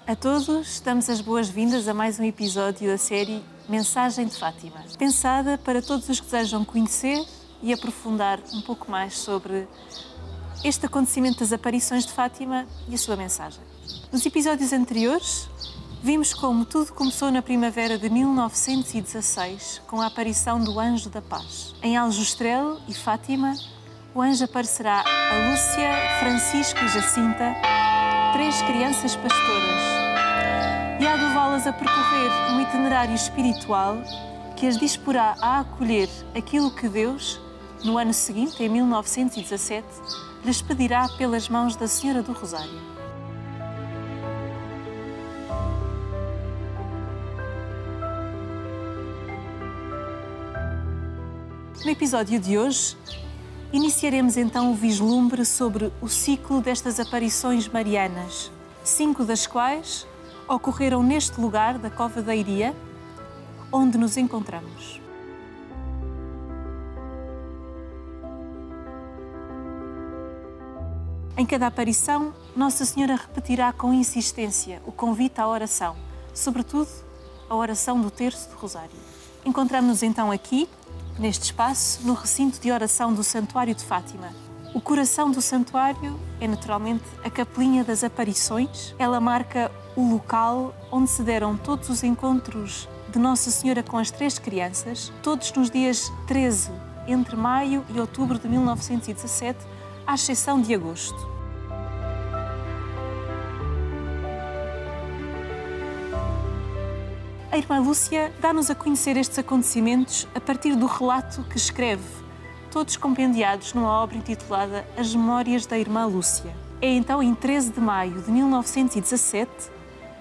A todos, damos as boas-vindas a mais um episódio da série Mensagem de Fátima, pensada para todos os que desejam conhecer e aprofundar um pouco mais sobre este acontecimento das aparições de Fátima e a sua mensagem. Nos episódios anteriores, vimos como tudo começou na primavera de 1916, com a aparição do Anjo da Paz. Em Aljustrel e Fátima, o anjo aparecerá a Lúcia, Francisco e Jacinta, três crianças pastoras, e há de levá-las a percorrer um itinerário espiritual que as disporá a acolher aquilo que Deus, no ano seguinte, em 1917, lhes pedirá pelas mãos da Senhora do Rosário. No episódio de hoje, iniciaremos então o vislumbre sobre o ciclo destas aparições marianas, 5 das quais ocorreram neste lugar da Cova da Iria, onde nos encontramos. Em cada aparição, Nossa Senhora repetirá com insistência o convite à oração, sobretudo a oração do Terço do Rosário. Encontramos-nos então aqui, neste espaço, no recinto de oração do Santuário de Fátima. O coração do santuário é naturalmente a Capelinha das Aparições. Ela marca o local onde se deram todos os encontros de Nossa Senhora com as três crianças, todos nos dias 13, entre maio e outubro de 1917, à exceção de agosto. A irmã Lúcia dá-nos a conhecer estes acontecimentos a partir do relato que escreve, todos compendiados numa obra intitulada As Memórias da Irmã Lúcia. É então em 13 de maio de 1917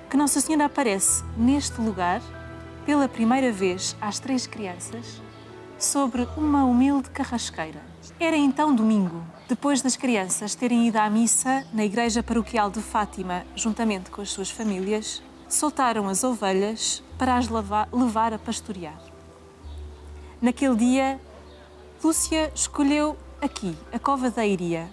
que Nossa Senhora aparece neste lugar, pela primeira vez às três crianças, sobre uma humilde carrasqueira. Era então domingo, depois das crianças terem ido à missa na igreja paroquial de Fátima, juntamente com as suas famílias, soltaram as ovelhas para as levar a pastorear. Naquele dia, Lúcia escolheu aqui, a Cova da Iria,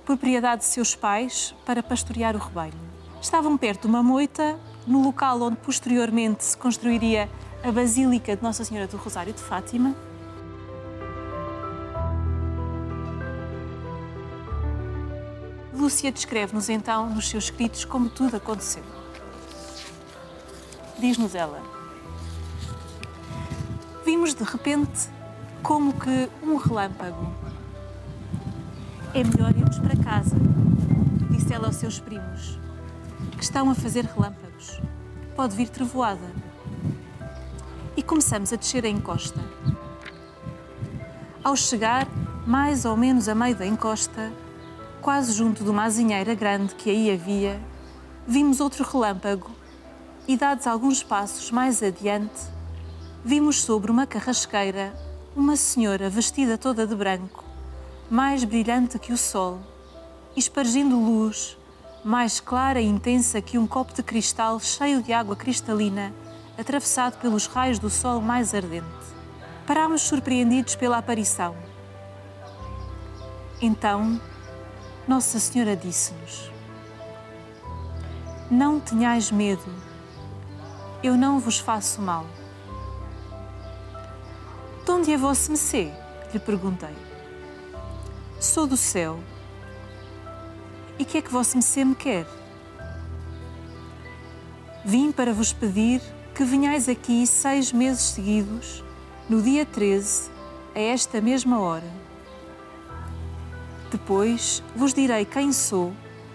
propriedade de seus pais, para pastorear o rebanho. Estavam perto de uma moita, no local onde posteriormente se construiria a Basílica de Nossa Senhora do Rosário de Fátima. Lúcia descreve-nos então, nos seus escritos, como tudo aconteceu. Diz-nos ela: vimos de repente como que um relâmpago. É melhor irmos para casa, disse ela aos seus primos, que estão a fazer relâmpagos. Pode vir trevoada. E começamos a descer a encosta. Ao chegar, mais ou menos a meio da encosta, quase junto de uma azinheira grande que aí havia, vimos outro relâmpago e, dados alguns passos mais adiante, vimos sobre uma carrasqueira uma senhora vestida toda de branco, mais brilhante que o sol, espargindo luz, mais clara e intensa que um copo de cristal cheio de água cristalina, atravessado pelos raios do sol mais ardente. Parámos surpreendidos pela aparição. Então, Nossa Senhora disse-nos: não tenhais medo, eu não vos faço mal. De onde é vosso mecê? Lhe perguntei. Sou do céu. E que é que vosso mecê me quer? Vim para vos pedir que venhais aqui 6 meses seguidos, no dia 13, a esta mesma hora. Depois vos direi quem sou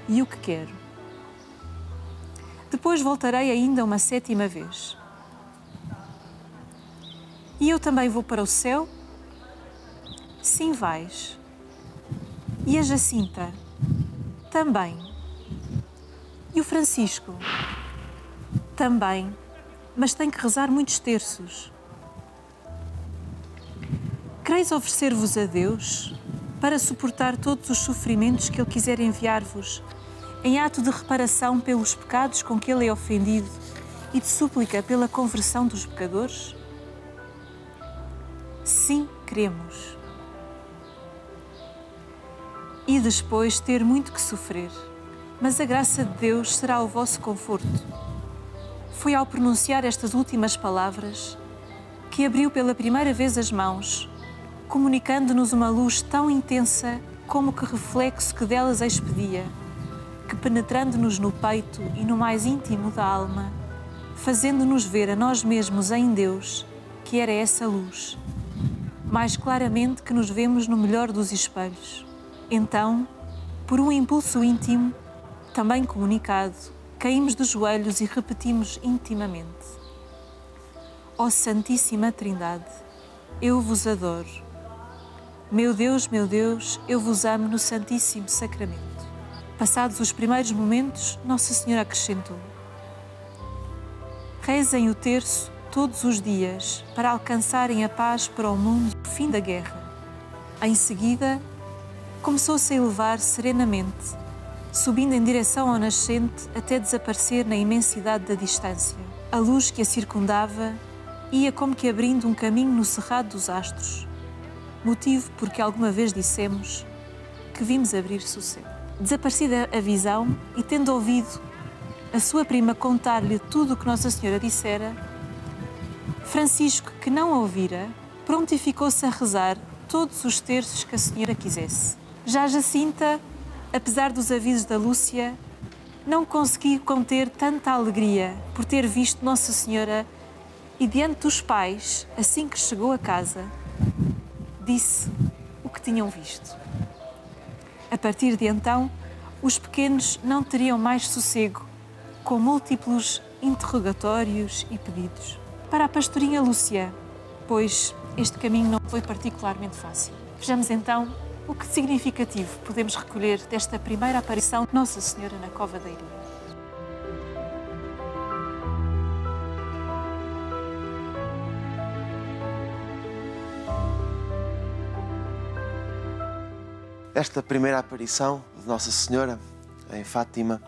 e o que quero. Depois voltarei ainda uma 7ª vez. E eu também vou para o céu? Sim, vais. E a Jacinta? Também. E o Francisco? Também, mas tem que rezar muitos terços. Quereis oferecer-vos a Deus para suportar todos os sofrimentos que Ele quiser enviar-vos, em ato de reparação pelos pecados com que Ele é ofendido e de súplica pela conversão dos pecadores? Sim, queremos. Ides, pois, ter muito que sofrer, mas a graça de Deus será o vosso conforto. Foi ao pronunciar estas últimas palavras que abriu pela primeira vez as mãos, comunicando-nos uma luz tão intensa como que reflexo que delas expedia, que penetrando-nos no peito e no mais íntimo da alma, fazendo-nos ver a nós mesmos em Deus, que era essa luz, mais claramente que nos vemos no melhor dos espelhos. Então, por um impulso íntimo, também comunicado, caímos de joelhos e repetimos intimamente: Ó Santíssima Trindade, eu vos adoro. Meu Deus, eu vos amo no Santíssimo Sacramento. Passados os primeiros momentos, Nossa Senhora acrescentou: rezem o terço todos os dias para alcançarem a paz para o mundo e o fim da guerra. Em seguida, começou-se a elevar serenamente, subindo em direção ao nascente até desaparecer na imensidade da distância. A luz que a circundava ia como que abrindo um caminho no cerrado dos astros, motivo porque alguma vez dissemos que vimos abrir-se o céu. Desaparecida a visão e tendo ouvido a sua prima contar-lhe tudo o que Nossa Senhora dissera, Francisco, que não a ouvira, prontificou-se a rezar todos os terços que a Senhora quisesse. Já Jacinta, apesar dos avisos da Lúcia, não conseguiu conter tanta alegria por ter visto Nossa Senhora e, diante dos pais, assim que chegou a casa, disse o que tinham visto. A partir de então, os pequenos não teriam mais sossego, com múltiplos interrogatórios e pedidos. Para a pastorinha Lúcia, pois este caminho não foi particularmente fácil. Vejamos então o que significativo podemos recolher desta primeira aparição de Nossa Senhora na Cova da Iria. Esta primeira aparição de Nossa Senhora em Fátima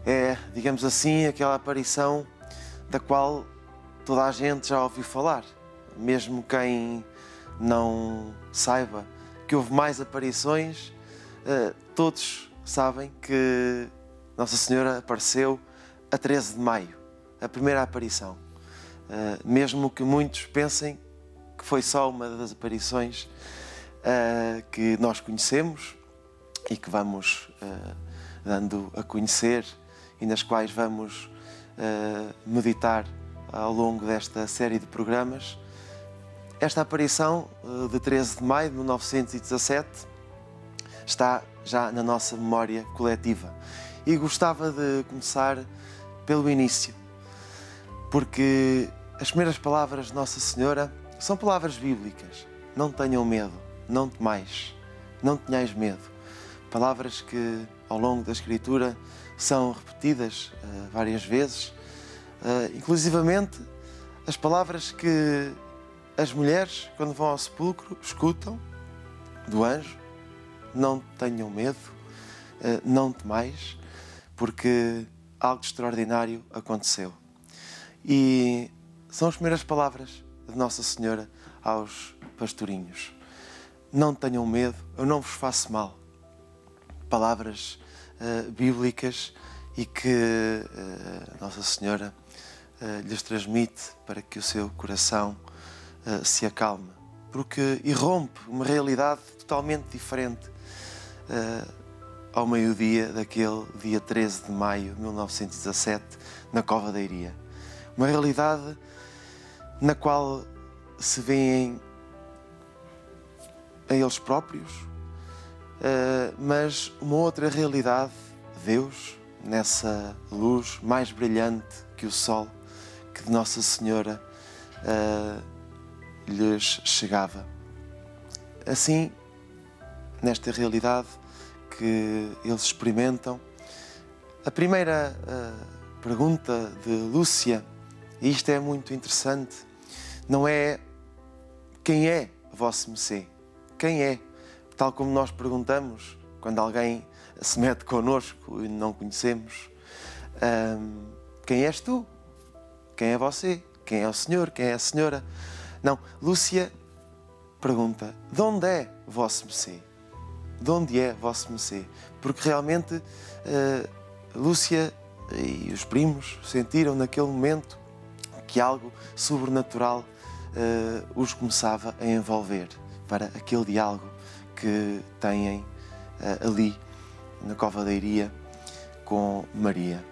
é, digamos assim, aquela aparição da qual toda a gente já ouviu falar, mesmo quem não saiba que houve mais aparições, todos sabem que Nossa Senhora apareceu a 13 de maio, a primeira aparição. Mesmo que muitos pensem que foi só uma das aparições que nós conhecemos e que vamos dando a conhecer e nas quais vamos meditar ao longo desta série de programas. Esta aparição de 13 de maio de 1917 está já na nossa memória coletiva e gostava de começar pelo início, porque as primeiras palavras de Nossa Senhora são palavras bíblicas: não tenham medo, não temais, não tenhais medo. Palavras que ao longo da Escritura são repetidas várias vezes, inclusivamente as palavras que as mulheres, quando vão ao sepulcro, escutam do anjo: não tenham medo, não temais, porque algo extraordinário aconteceu. E são as primeiras palavras de Nossa Senhora aos pastorinhos: não tenham medo, eu não vos faço mal. Palavras bíblicas e que Nossa Senhora lhes transmite para que o seu coração se acalme, porque irrompe uma realidade totalmente diferente ao meio-dia daquele dia 13 de maio de 1917, na Cova da Iria. Uma realidade na qual se vêem a eles próprios, mas uma outra realidade, Deus, nessa luz mais brilhante que o sol, que de Nossa Senhora lhes chegava. Assim, nesta realidade que eles experimentam, a primeira pergunta de Lúcia, e isto é muito interessante, não é quem é vosso Messê, quem é? Tal como nós perguntamos quando alguém se mete connosco e não conhecemos: quem és tu? Quem é você? Quem é o Senhor? Quem é a Senhora? Não, Lúcia pergunta: de onde é vosso Messê? De onde é vosso Messê? Porque realmente Lúcia e os primos sentiram naquele momento que algo sobrenatural os começava a envolver para aquele diálogo que têm ali na Cova da Iria com Maria.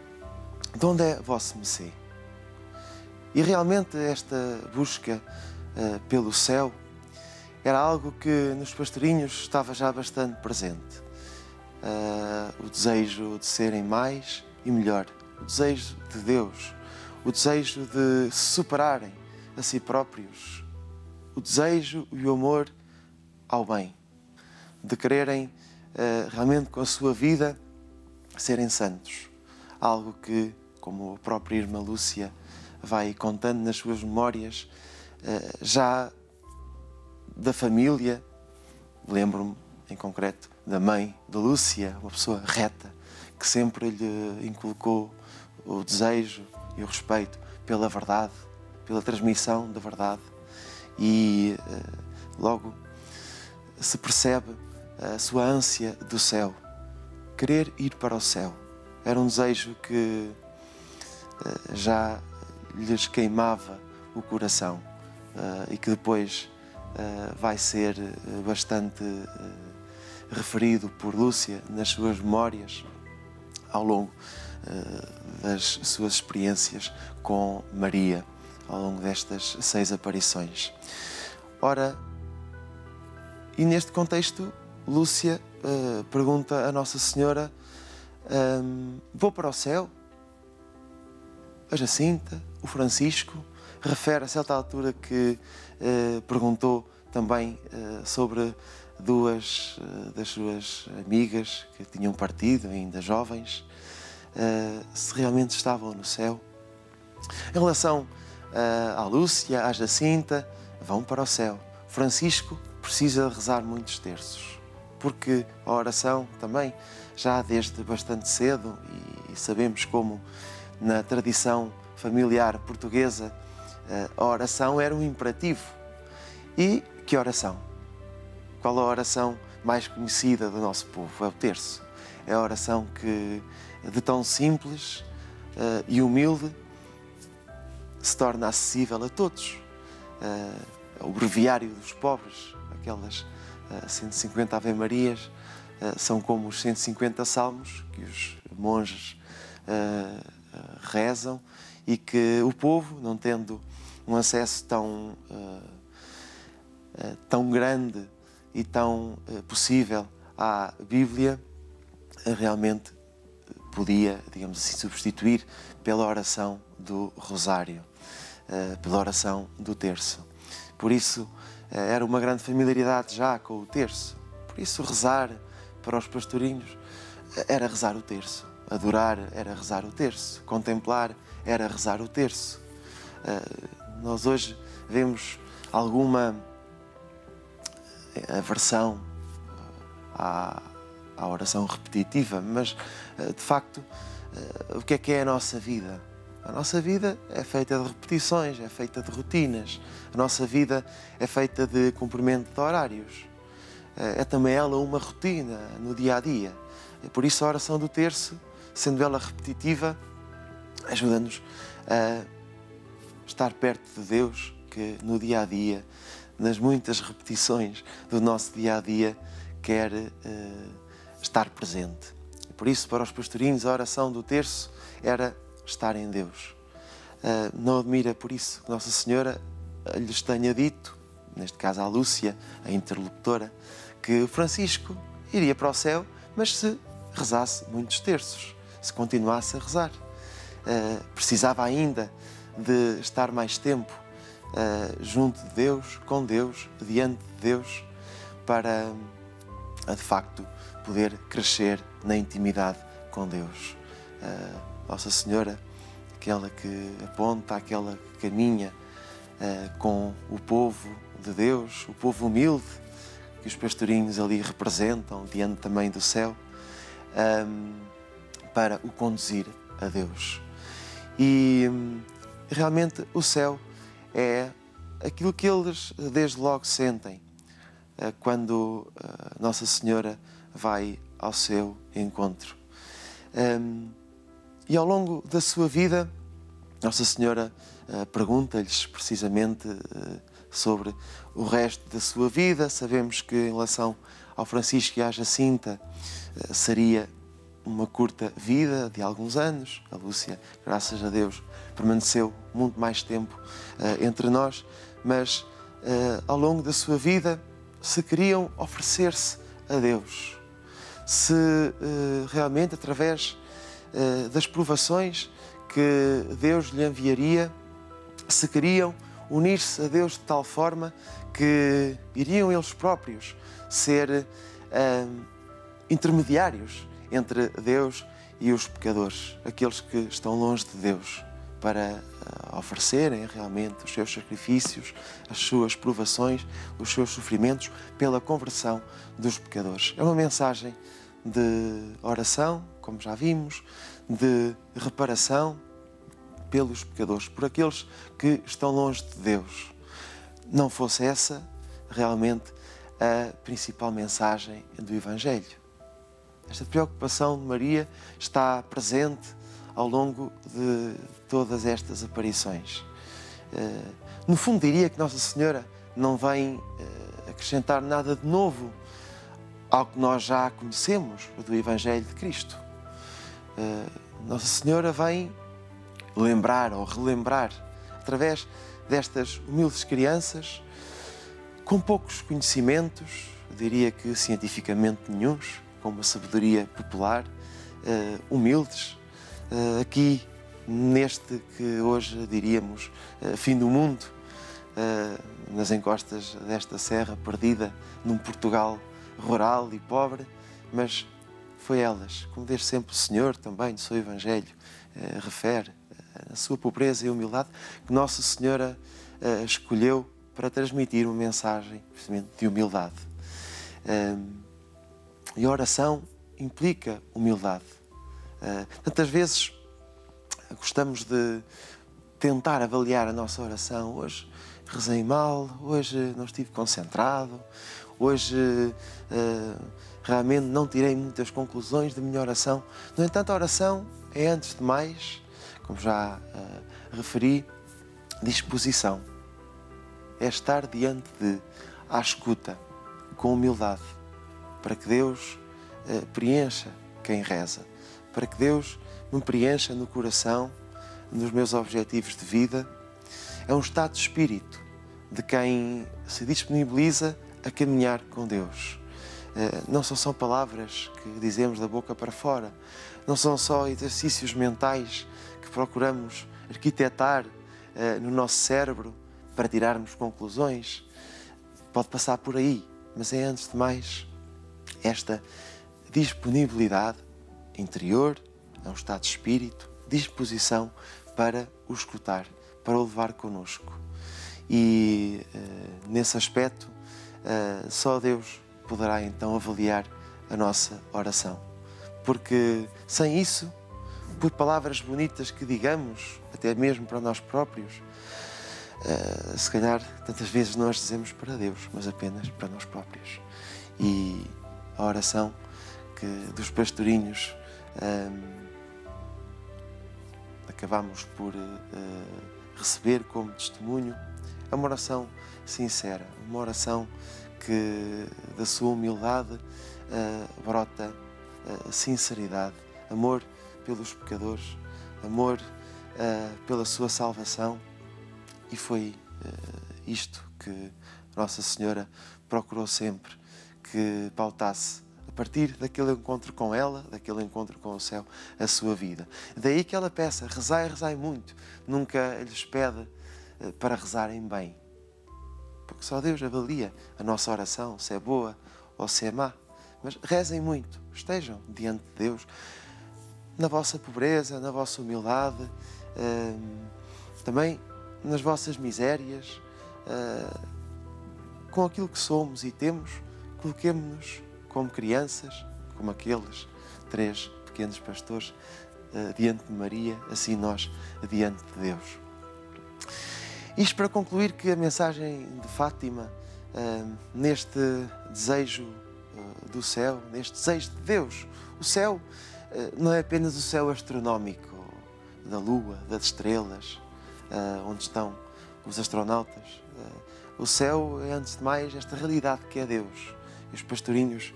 De onde é vosso Messê? E realmente esta busca pelo céu era algo que nos pastorinhos estava já bastante presente. O desejo de serem mais e melhor, o desejo de Deus, o desejo de se superarem a si próprios, o desejo e o amor ao bem, de quererem realmente com a sua vida serem santos. Algo que, como a própria irmã Lúcia vai contando nas suas memórias, já da família, lembro-me em concreto da mãe de Lúcia, uma pessoa reta, que sempre lhe inculcou o desejo e o respeito pela verdade, pela transmissão da verdade, e logo se percebe a sua ânsia do céu, querer ir para o céu. Era um desejo que já lhes queimava o coração e que depois vai ser bastante referido por Lúcia nas suas memórias ao longo das suas experiências com Maria, ao longo destas 6 aparições. Ora, e neste contexto, Lúcia pergunta a Nossa Senhora: vou para o céu? A Jacinta, o Francisco, refere a certa altura que perguntou também sobre 2 das suas amigas que tinham partido, ainda jovens, se realmente estavam no céu. Em relação à Lúcia, à Jacinta, vão para o céu. Francisco precisa rezar muitos terços, porque a oração também, já desde bastante cedo, e sabemos como na tradição familiar portuguesa a oração era um imperativo. E que oração? Qual a oração mais conhecida do nosso povo? É o terço. É a oração que, de tão simples e humilde, se torna acessível a todos. O breviário dos pobres, aquelas 150 Ave-Marias, são como os 150 salmos que os monges rezam e que o povo, não tendo um acesso tão grande e tão possível à Bíblia, realmente podia, digamos assim, substituir pela oração do Rosário, pela oração do terço. Por isso, era uma grande familiaridade já com o terço. Por isso, rezar para os pastorinhos era rezar o terço. Adorar era rezar o terço. Contemplar era rezar o terço. Nós hoje vemos alguma aversão à oração repetitiva, mas, de facto, o que é a nossa vida? A nossa vida é feita de repetições, é feita de rotinas. A nossa vida é feita de cumprimento de horários. É também ela uma rotina no dia-a-dia. Por isso a oração do terço, sendo ela repetitiva, ajuda-nos a estar perto de Deus, que no dia-a-dia, nas muitas repetições do nosso dia-a-dia, quer estar presente. Por isso, para os pastorinhos, a oração do terço era estar em Deus. Não admira por isso que Nossa Senhora lhes tenha dito, neste caso à Lúcia, a interlocutora, que Francisco iria para o céu, mas se rezasse muitos terços, se continuasse a rezar. Precisava ainda de estar mais tempo junto de Deus, com Deus, diante de Deus, para, de facto, poder crescer na intimidade com Deus. Nossa Senhora, aquela que aponta, aquela que caminha com o povo de Deus, o povo humilde, que os pastorinhos ali representam, diante também do céu, para o conduzir a Deus. E realmente o céu é aquilo que eles desde logo sentem quando Nossa Senhora vai ao seu encontro. E ao longo da sua vida, Nossa Senhora pergunta-lhes precisamente sobre o resto da sua vida. Sabemos que em relação ao Francisco e à Jacinta seria uma curta vida de alguns anos. A Lúcia, graças a Deus, permaneceu muito mais tempo entre nós, mas ao longo da sua vida, se queriam oferecer-se a Deus, se realmente através das provações que Deus lhe enviaria, se queriam unir-se a Deus de tal forma que iriam eles próprios ser intermediários entre Deus e os pecadores, aqueles que estão longe de Deus, para oferecerem realmente os seus sacrifícios, as suas provações, os seus sofrimentos pela conversão dos pecadores. É uma mensagem de oração, como já vimos, de reparação pelos pecadores, por aqueles que estão longe de Deus. Não fosse essa realmente a principal mensagem do Evangelho. Esta preocupação de Maria está presente ao longo de todas estas aparições. No fundo, diria que Nossa Senhora não vem acrescentar nada de novo ao que nós já conhecemos do Evangelho de Cristo. Nossa Senhora vem lembrar ou relembrar, através destas humildes crianças, com poucos conhecimentos, diria que cientificamente nenhuns, com uma sabedoria popular, humildes, aqui neste que hoje diríamos fim do mundo, nas encostas desta serra perdida num Portugal rural e pobre, mas foi elas, como desde sempre o Senhor também no seu Evangelho refere, a sua pobreza e humildade, que Nossa Senhora escolheu para transmitir uma mensagem precisamente de humildade. E a oração implica humildade. Tantas vezes gostamos de tentar avaliar a nossa oração. Hoje rezei mal, hoje não estive concentrado, hoje realmente não tirei muitas conclusões da minha oração. No entanto, a oração é, antes de mais, como já referi, disposição. É estar diante de, à escuta, com humildade, para que Deus preencha quem reza, para que Deus me preencha no coração, nos meus objetivos de vida. É um estado de espírito de quem se disponibiliza a caminhar com Deus. Não são só palavras que dizemos da boca para fora, não são só exercícios mentais que procuramos arquitetar no nosso cérebro para tirarmos conclusões. Pode passar por aí, mas é, antes de mais, esta disponibilidade interior, é um estado de espírito, disposição para o escutar, para o levar connosco. E nesse aspecto, só Deus poderá então avaliar a nossa oração. Porque sem isso, por palavras bonitas que digamos, até mesmo para nós próprios, se calhar tantas vezes nós dizemos para Deus, mas apenas para nós próprios. E a oração dos pastorinhos acabamos por receber como testemunho, é uma oração sincera, uma oração que da sua humildade brota sinceridade, amor pelos pecadores, amor pela sua salvação. E foi isto que Nossa Senhora procurou sempre que pautasse, a partir daquele encontro com ela, daquele encontro com o céu, a sua vida. Daí que ela peça, rezai muito, nunca lhes pede para rezarem bem, porque só Deus avalia a nossa oração, se é boa ou se é má. Mas rezem muito, estejam diante de Deus, na vossa pobreza, na vossa humildade, também nas vossas misérias, com aquilo que somos e temos, coloquemo-nos como crianças, como aqueles 3 pequenos pastores diante de Maria, assim nós diante de Deus. Isto para concluir que a mensagem de Fátima, neste desejo do céu, neste desejo de Deus, o céu não é apenas o céu astronómico, da lua, das estrelas, onde estão os astronautas. O céu é, antes de mais, esta realidade que é Deus. E os pastorinhos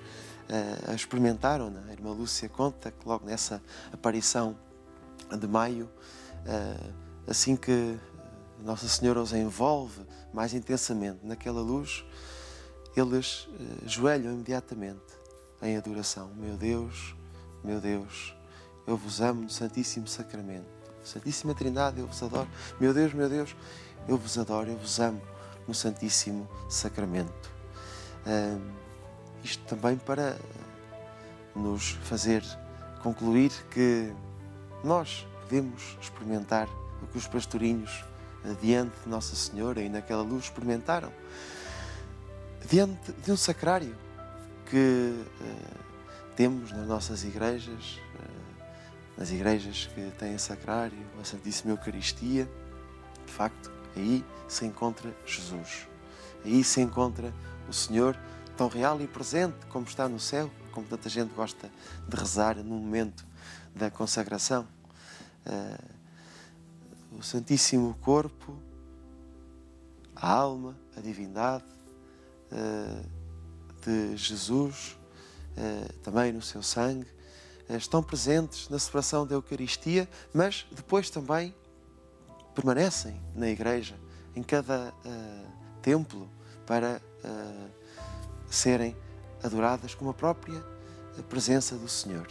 a experimentaram. A irmã Lúcia conta que logo nessa aparição de maio, assim que Nossa Senhora os envolve mais intensamente naquela luz, eles ajoelham imediatamente em adoração. Meu Deus, eu vos amo no Santíssimo Sacramento. Santíssima Trindade, eu vos adoro. Meu Deus, eu vos adoro, eu vos amo no Santíssimo Sacramento. Isto também para nos fazer concluir que nós podemos experimentar o que os pastorinhos diante de Nossa Senhora e naquela luz experimentaram. Diante de um sacrário que temos nas nossas igrejas, nas igrejas que têm sacrário, a Santíssima Eucaristia, de facto, aí se encontra Jesus. Aí se encontra o Senhor tão real e presente como está no céu, como tanta gente gosta de rezar no momento da consagração. O Santíssimo Corpo, a alma, a divindade de Jesus, também no seu sangue, estão presentes na celebração da Eucaristia, mas depois também permanecem na igreja, em cada templo, para serem adoradas como a própria presença do Senhor.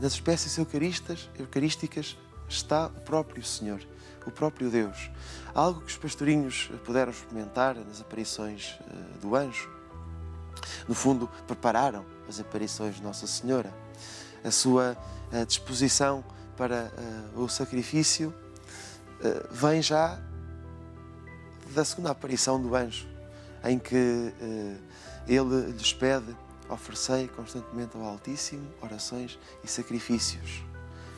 Nas espécies eucarísticas está o próprio Senhor, o próprio Deus. Algo que os pastorinhos puderam experimentar nas aparições do anjo. No fundo, prepararam as aparições de Nossa Senhora. A sua disposição para o sacrifício vem já da segunda aparição do anjo, em que ele lhes pede: oferecei constantemente ao Altíssimo orações e sacrifícios.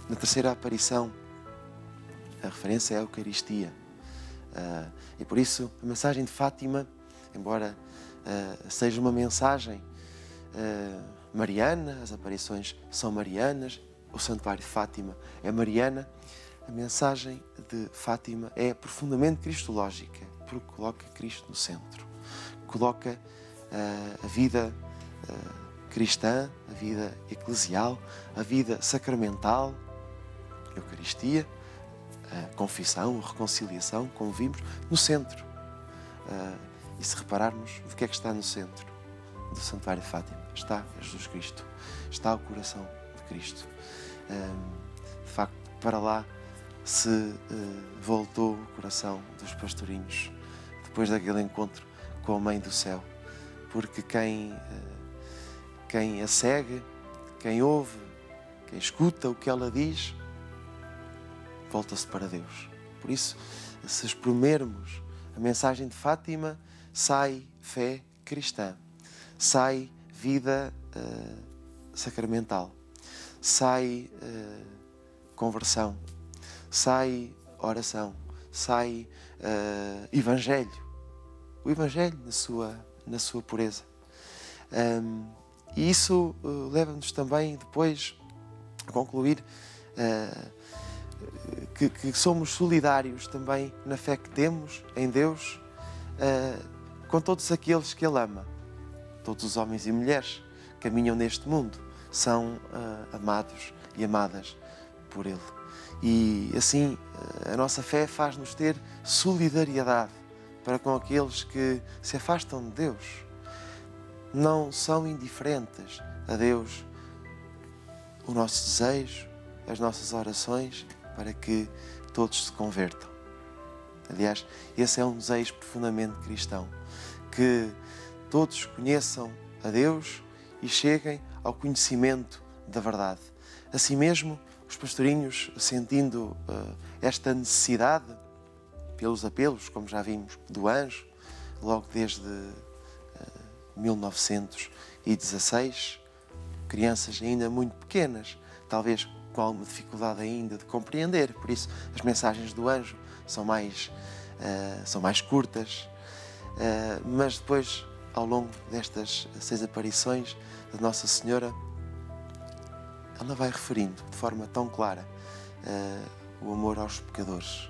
Na terceira aparição, a referência é a Eucaristia. E por isso, a mensagem de Fátima, embora seja uma mensagem mariana, as aparições são marianas, o Santuário de Fátima é mariana, a mensagem de Fátima é profundamente cristológica, porque coloca Cristo no centro. Coloca a vida cristã, a vida eclesial, a vida sacramental, a Eucaristia, a confissão, a reconciliação, como vimos, no centro. E se repararmos, o que é que está no centro do Santuário de Fátima? Está Jesus Cristo, está o coração de Cristo. De facto, para lá se voltou o coração dos pastorinhos depois daquele encontro com a Mãe do Céu, porque quem a segue, quem ouve, quem escuta o que ela diz, volta-se para Deus. Por isso, se espremermos a mensagem de Fátima, sai fé cristã, sai vida sacramental, sai conversão, sai oração, sai Evangelho. O Evangelho na sua pureza. E isso leva-nos também depois a concluir que somos solidários também na fé que temos em Deus com todos aqueles que Ele ama. Todos os homens e mulheres que caminham neste mundo são amados e amadas por Ele. E assim a nossa fé faz-nos ter solidariedade para com aqueles que se afastam de Deus. Não são indiferentes a Deus o nosso desejo, as nossas orações para que todos se convertam. Aliás, esse é um desejo profundamente cristão, que todos conheçam a Deus e cheguem ao conhecimento da verdade. Assim mesmo, os pastorinhos, sentindo esta necessidade, pelos apelos, como já vimos, do anjo, logo desde 1916, crianças ainda muito pequenas, talvez com alguma dificuldade ainda de compreender, por isso as mensagens do anjo são mais curtas, mas depois, ao longo destas 6 aparições de Nossa Senhora, ela vai referindo de forma tão clara o amor aos pecadores.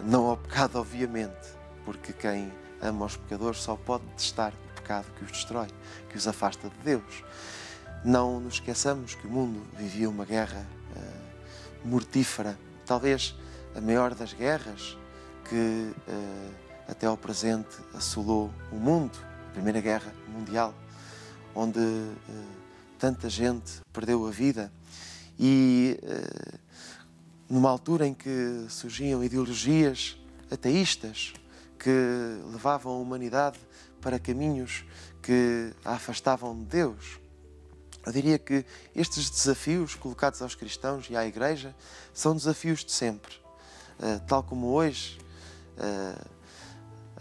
Não ao pecado, obviamente, porque quem ama os pecadores só pode detestar o pecado que os destrói, que os afasta de Deus. Não nos esqueçamos que o mundo vivia uma guerra mortífera, talvez a maior das guerras que até ao presente assolou o mundo, a Primeira Guerra Mundial, onde tanta gente perdeu a vida e numa altura em que surgiam ideologias ateístas que levavam a humanidade para caminhos que a afastavam de Deus. Eu diria que estes desafios colocados aos cristãos e à Igreja são desafios de sempre. Tal como hoje,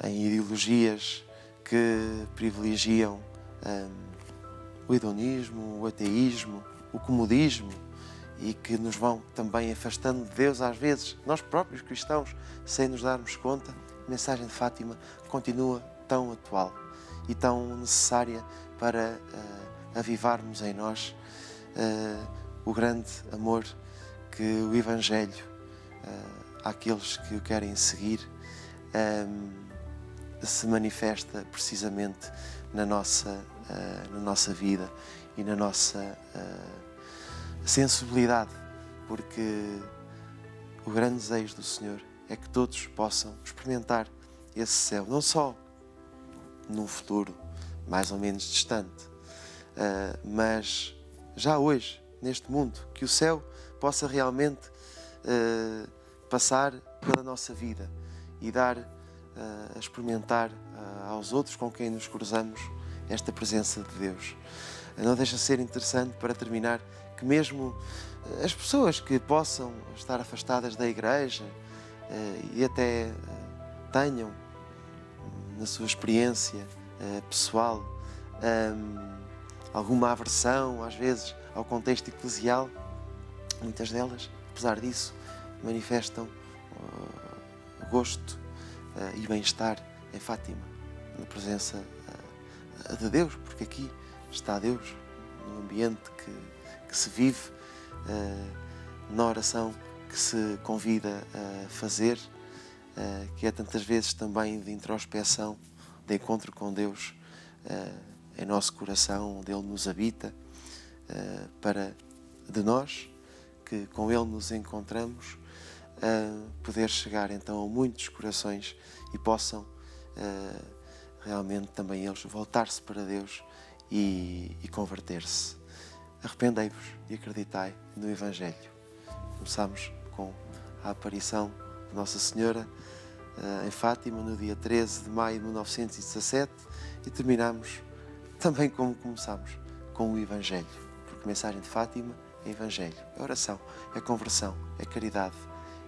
em ideologias que privilegiam o hedonismo, o ateísmo, o comodismo e que nos vão também afastando de Deus às vezes, nós próprios cristãos, sem nos darmos conta, a mensagem de Fátima continua tão atual e tão necessária para avivarmos em nós o grande amor que o Evangelho, àqueles que o querem seguir, se manifesta precisamente na nossa vida e na nossa sensibilidade, porque o grande desejo do Senhor é que todos possam experimentar esse céu, não só num futuro mais ou menos distante, mas já hoje, neste mundo, que o céu possa realmente passar pela nossa vida e dar a experimentar aos outros com quem nos cruzamos esta presença de Deus. Não deixa de ser interessante, para terminar, que mesmo as pessoas que possam estar afastadas da Igreja e até tenham, na sua experiência pessoal, alguma aversão, às vezes, ao contexto eclesial, muitas delas, apesar disso, manifestam gosto e bem-estar em Fátima, na presença de Deus, porque aqui está Deus, no ambiente que se vive, na oração que se convida a fazer, que é tantas vezes também de introspeção, de encontro com Deus em nosso coração, onde Ele nos habita, para de nós, que com Ele nos encontramos, poder chegar então a muitos corações e possam realmente também eles voltar-se para Deus e converter-se. Arrependei-vos e acreditai no Evangelho. Começamos com a aparição de Nossa Senhora em Fátima no dia 13 de maio de 1917 e terminamos também como começamos, com o Evangelho, porque a mensagem de Fátima é Evangelho, é oração, é conversão, é caridade,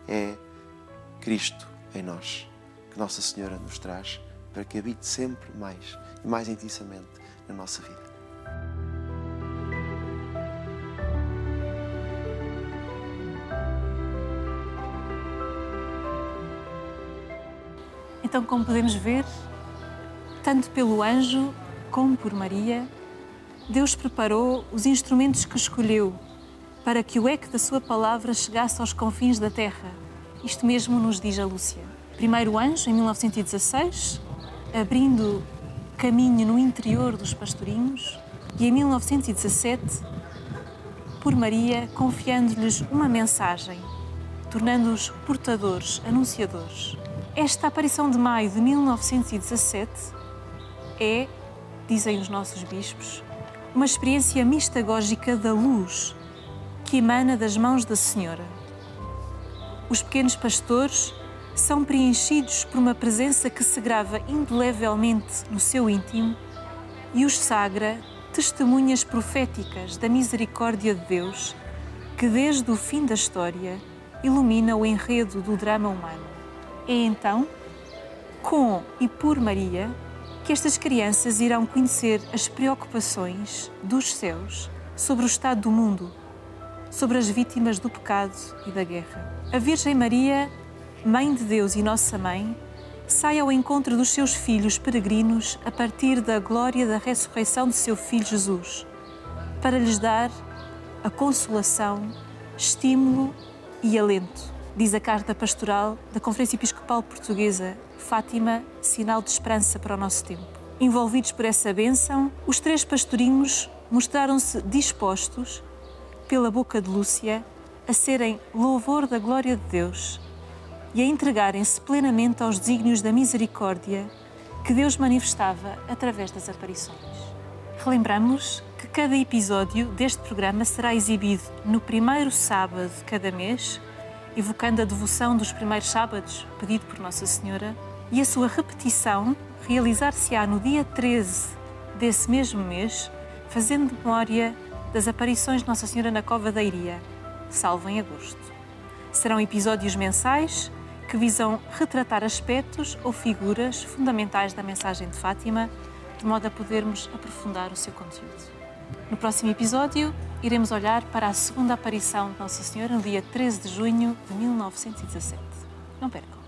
é Cristo em nós, que Nossa Senhora nos traz para que habite sempre mais e mais intensamente na nossa vida. Então, como podemos ver, tanto pelo anjo como por Maria, Deus preparou os instrumentos que escolheu para que o eco da sua palavra chegasse aos confins da terra. Isto mesmo nos diz a Lúcia. Primeiro anjo, em 1916, abrindo caminho no interior dos pastorinhos, e em 1917, por Maria, confiando-lhes uma mensagem, tornando-os portadores, anunciadores. Esta aparição de maio de 1917 é, dizem os nossos bispos, uma experiência mistagógica da luz que emana das mãos da Senhora. Os pequenos pastores são preenchidos por uma presença que se grava indelevelmente no seu íntimo e os sagra testemunhas proféticas da misericórdia de Deus que, desde o fim da história, ilumina o enredo do drama humano. É então, com e por Maria, que estas crianças irão conhecer as preocupações dos céus sobre o estado do mundo, sobre as vítimas do pecado e da guerra. A Virgem Maria, Mãe de Deus e Nossa Mãe, sai ao encontro dos seus filhos peregrinos a partir da glória da ressurreição de seu Filho Jesus, para lhes dar a consolação, estímulo e alento, diz a carta pastoral da Conferência Episcopal Portuguesa, Fátima, sinal de esperança para o nosso tempo. Envolvidos por essa bênção, os 3 pastorinhos mostraram-se dispostos, pela boca de Lúcia, a serem louvor da glória de Deus e a entregarem-se plenamente aos desígnios da misericórdia que Deus manifestava através das aparições. Relembramos que cada episódio deste programa será exibido no primeiro sábado de cada mês, evocando a devoção dos primeiros sábados, pedido por Nossa Senhora, e a sua repetição realizar-se-á no dia 13 desse mesmo mês, fazendo memória das aparições de Nossa Senhora na Cova da Iria, salvo em agosto. Serão episódios mensais que visam retratar aspectos ou figuras fundamentais da mensagem de Fátima, de modo a podermos aprofundar o seu conteúdo. No próximo episódio, iremos olhar para a segunda aparição de Nossa Senhora no dia 13 de junho de 1917. Não percam!